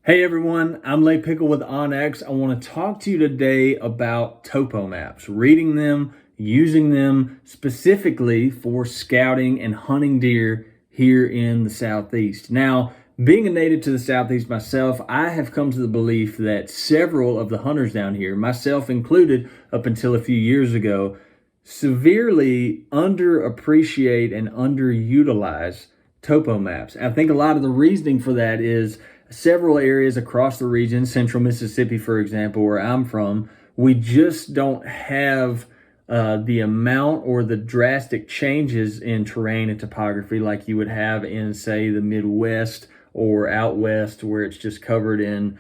Hey everyone, I'm Lake Pickle with Onyx. I want to talk to you today about topo maps, reading them, using them specifically for scouting and hunting deer here in the Southeast. Now, being a native to the Southeast myself, I have come to the belief that several of the hunters down here, myself included up until a few years ago, severely underappreciate and underutilize topo maps. I think a lot of the reasoning for that is several areas across the region, central Mississippi, for example, where I'm from, we just don't have the amount or the drastic changes in terrain and topography like you would have in, say, the Midwest or out west, where it's just covered in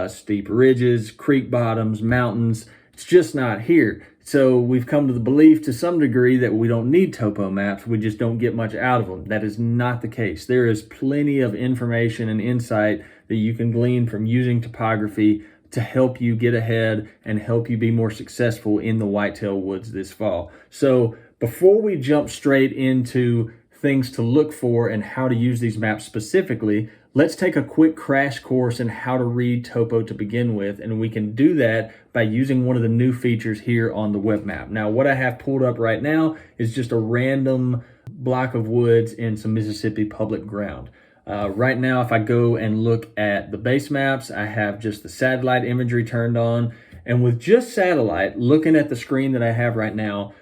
steep ridges, creek bottoms, mountains. It's just not here. So we've come to the belief to some degree that we don't need topo maps. We just don't get much out of them. That is not the case. There is plenty of information and insight that you can glean from using topography to help you get ahead and help you be more successful in the whitetail woods this fall. So before we jump straight into things to look for and how to use these maps specifically, let's take a quick crash course in how to read topo to begin with, and we can do that by using one of the new features here on the web map. Now, what I have pulled up right now is just a random block of woods in some Mississippi public ground. Right now, if I go and look at the base maps, I have just the satellite imagery turned on, and with just satellite, looking at the screen that I have right now,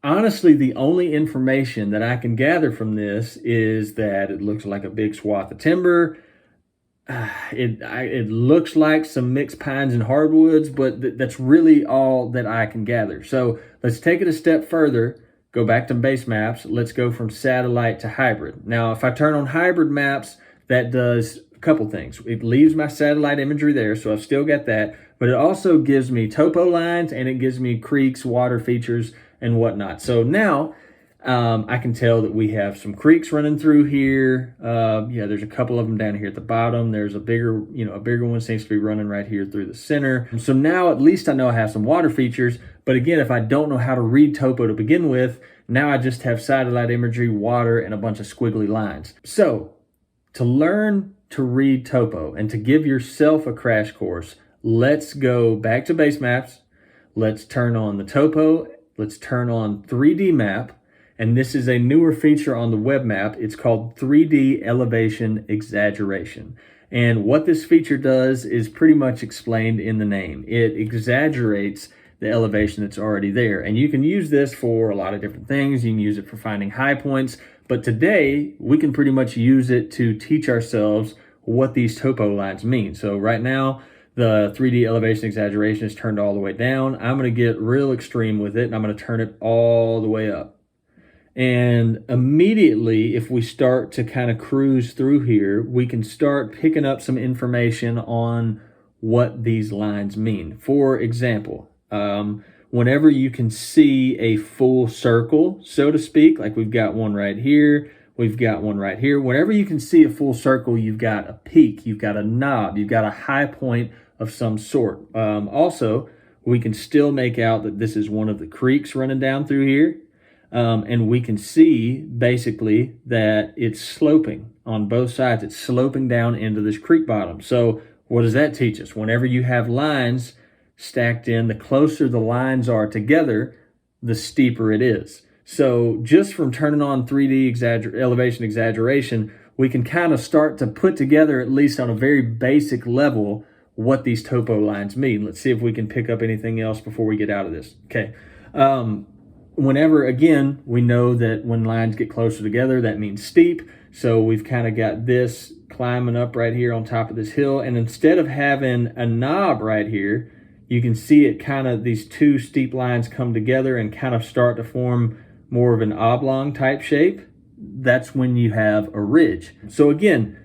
honestly, the only information that I can gather from this is that it looks like a big swath of timber. It looks like some mixed pines and hardwoods, but that's really all that I can gather. So let's take it a step further, go back to base maps. Let's go from satellite to hybrid. Now, if I turn on hybrid maps, that does a couple things. It leaves my satellite imagery there, so I've still got that, but it also gives me topo lines and it gives me creeks, water features, and whatnot. So now I can tell that we have some creeks running through here. There's a couple of them down here at the bottom. There's a bigger one seems to be running right here through the center. So now at least I know I have some water features. But again, if I don't know how to read topo to begin with, now I just have satellite imagery, water, and a bunch of squiggly lines. So to learn to read topo and to give yourself a crash course, let's go back to base maps. Let's turn on the topo. Let's turn on 3D map, and this is a newer feature on the web map. It's called 3D elevation exaggeration. And what this feature does is pretty much explained in the name. It exaggerates the elevation that's already there. And you can use this for a lot of different things. You can use it for finding high points, but today we can pretty much use it to teach ourselves what these topo lines mean. So right now, the 3D elevation exaggeration is turned all the way down. I'm going to get real extreme with it, and I'm going to turn it all the way up. And immediately, if we start to kind of cruise through here, we can start picking up some information on what these lines mean. For example, whenever you can see a full circle, so to speak, like we've got one right here, we've got one right here. Whenever you can see a full circle, you've got a peak, you've got a knob, you've got a high point of some sort. Also, we can still make out that this is one of the creeks running down through here. And we can see basically that it's sloping on both sides. It's sloping down into this creek bottom. So what does that teach us? Whenever you have lines stacked in, the closer the lines are together, the steeper it is. So just from turning on 3D elevation exaggeration, we can kind of start to put together, at least on a very basic level, what these topo lines mean. Let's see if we can pick up anything else before we get out of this. Okay. Whenever, again, we know that when lines get closer together, that means steep. So we've kind of got this climbing up right here on top of this hill. And instead of having a knob right here, you can see it kind of, these two steep lines come together and kind of start to form more of an oblong type shape. That's when you have a ridge. So again,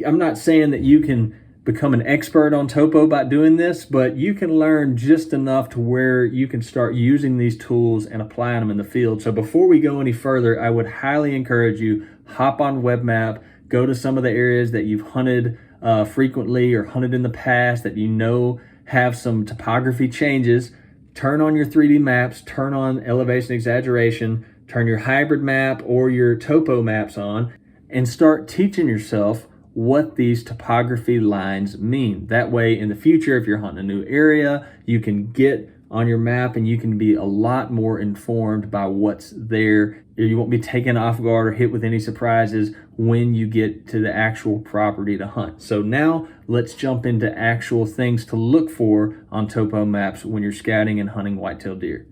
I'm not saying that you can become an expert on topo by doing this, but you can learn just enough to where you can start using these tools and applying them in the field. So before we go any further, I would highly encourage you, hop on WebMap, go to some of the areas that you've hunted frequently or hunted in the past that you know have some topography changes. Turn on your 3D maps, turn on elevation exaggeration, turn your hybrid map or your topo maps on, and start teaching yourself what these topography lines mean. That way, in the future, if you're hunting a new area, you can get on your map and you can be a lot more informed by what's there. You won't be taken off guard or hit with any surprises when you get to the actual property to hunt. So now let's jump into actual things to look for on topo maps when you're scouting and hunting whitetail deer.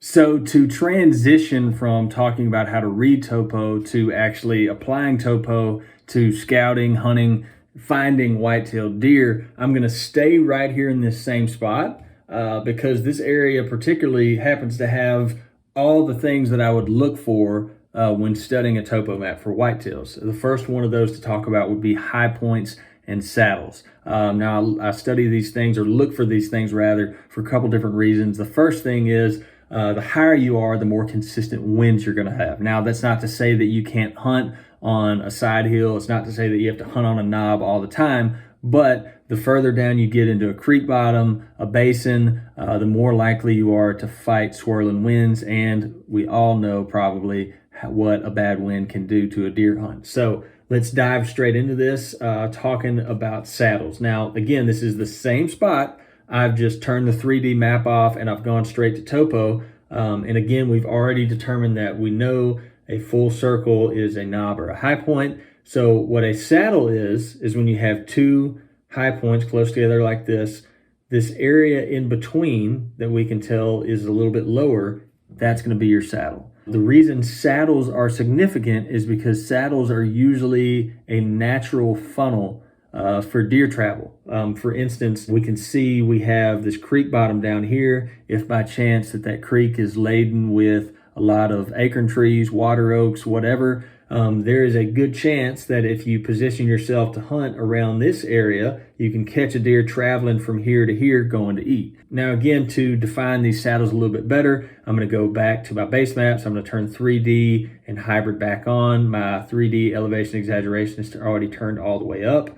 So to transition from talking about how to read topo to actually applying topo to scouting, hunting, finding white-tailed deer, I'm going to stay right here in this same spot because this area particularly happens to have all the things that I would look for when studying a topo map for whitetails. The first one of those to talk about would be high points and saddles. Now I study these things, or look for these things rather, for a couple different reasons. The first thing is the higher you are, the more consistent winds you're going to have. Now, that's not to say that you can't hunt on a side hill. It's not to say that you have to hunt on a knob all the time, but the further down you get into a creek bottom, a basin, the more likely you are to fight swirling winds. And we all know probably what a bad wind can do to a deer hunt. So let's dive straight into this, talking about saddles. Now, again, this is the same spot. I've just turned the 3D map off and I've gone straight to topo. And again, we've already determined that we know a full circle is a knob or a high point. So what a saddle is when you have two high points close together like this area in between that we can tell is a little bit lower, that's going to be your saddle. The reason saddles are significant is because saddles are usually a natural funnel for deer travel. For instance, we can see we have this creek bottom down here. If by chance that creek is laden with a lot of acorn trees, water oaks, whatever, there is a good chance that if you position yourself to hunt around this area, you can catch a deer traveling from here to here going to eat. Now again, to define these saddles a little bit better, I'm going to go back to my base maps. I'm going to turn 3D and hybrid back on. My 3D elevation exaggeration is already turned all the way up.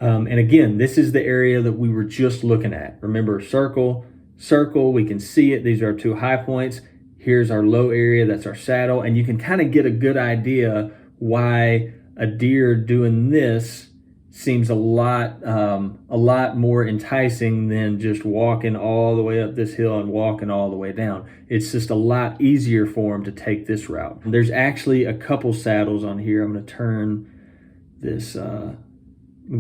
And again, this is the area that we were just looking at. Remember, circle, we can see it. These are our two high points. Here's our low area, that's our saddle. And you can kind of get a good idea why a deer doing this seems a lot more enticing than just walking all the way up this hill and walking all the way down. It's just a lot easier for them to take this route. There's actually a couple saddles on here. I'm going to turn this,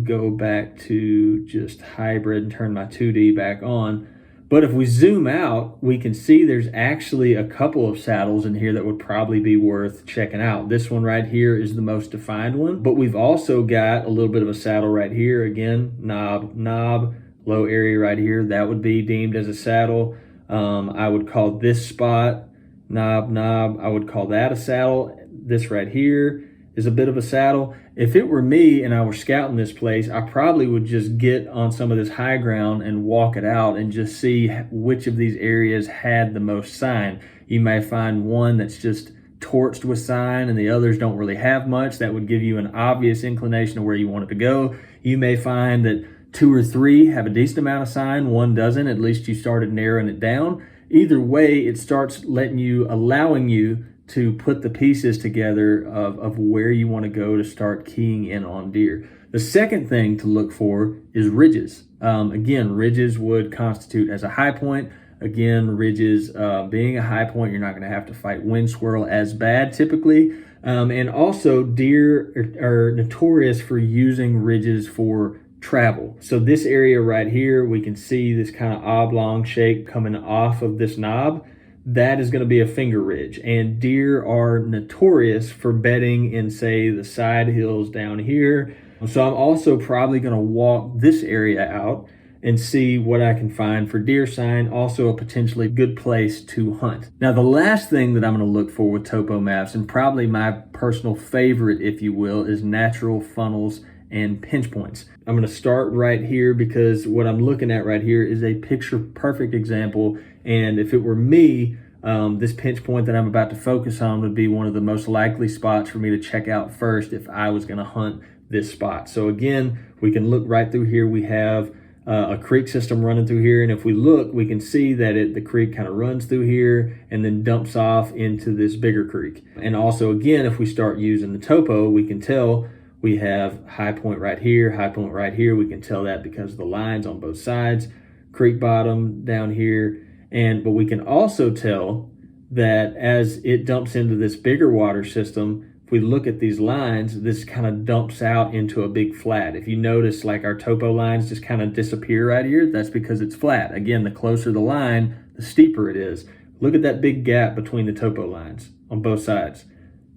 go back to just hybrid and turn my 2D back on. But if we zoom out, we can see there's actually a couple of saddles in here that would probably be worth checking out. This one right here is the most defined one, but we've also got a little bit of a saddle right here. Again, knob, low area right here. That would be deemed as a saddle. I would call this spot knob. I would call that a saddle. This right here is a bit of a saddle. If it were me and I were scouting this place, I probably would just get on some of this high ground and walk it out and just see which of these areas had the most sign. You may find one that's just torched with sign and the others don't really have much. That would give you an obvious inclination of where you want it to go. You may find that 2 or 3 have a decent amount of sign, one doesn't. At least you started narrowing it down. Either way, it starts allowing you to put the pieces together of where you want to go to start keying in on deer. The second thing to look for is ridges. Again, ridges would constitute as a high point. Again, ridges being a high point, you're not going to have to fight wind swirl as bad typically. And also deer are notorious for using ridges for travel. So this area right here, we can see this kind of oblong shape coming off of this knob. That is going to be a finger ridge, and deer are notorious for bedding in, say, the side hills down here. So I'm also probably going to walk this area out and see what I can find for deer sign, also a potentially good place to hunt. Now, the last thing that I'm going to look for with topo maps, and probably my personal favorite, if you will, is natural funnels and pinch points. I'm going to start right here because what I'm looking at right here is a picture perfect example. And if it were me, this pinch point that I'm about to focus on would be one of the most likely spots for me to check out first if I was going to hunt this spot. So again, we can look right through here. We have a creek system running through here. And if we look, we can see that the creek kind of runs through here and then dumps off into this bigger creek. And also, again, if we start using the topo, we can tell We have high point right here, high point right here. We can tell that because of the lines on both sides. Creek bottom down here. But we can also tell that as it dumps into this bigger water system, if we look at these lines, this kind of dumps out into a big flat. If you notice, like our topo lines just kind of disappear right here, that's because it's flat. Again, the closer the line, the steeper it is. Look at that big gap between the topo lines on both sides.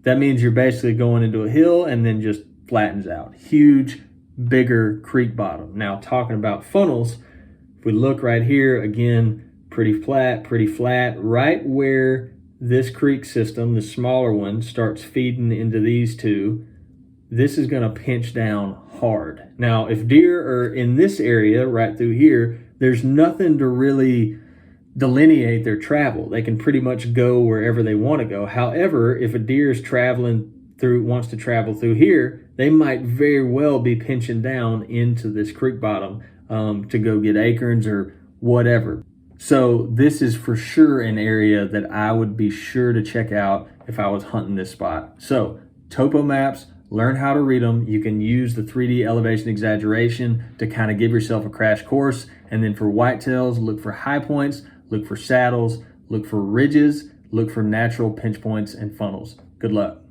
That means you're basically going into a hill and then just flattens out. Huge, bigger creek bottom. Now, talking about funnels, if we look right here, again, pretty flat, right where this creek system, the smaller one, starts feeding into these two, this is gonna pinch down hard. Now, if deer are in this area right through here, there's nothing to really delineate their travel. They can pretty much go wherever they want to go. However, if a deer is wants to travel through here, they might very well be pinching down into this creek bottom to go get acorns or whatever. So this is for sure an area that I would be sure to check out if I was hunting this spot. So topo maps, learn how to read them. You can use the 3D elevation exaggeration to kind of give yourself a crash course. And then for whitetails, look for high points, look for saddles, look for ridges, look for natural pinch points and funnels. Good luck.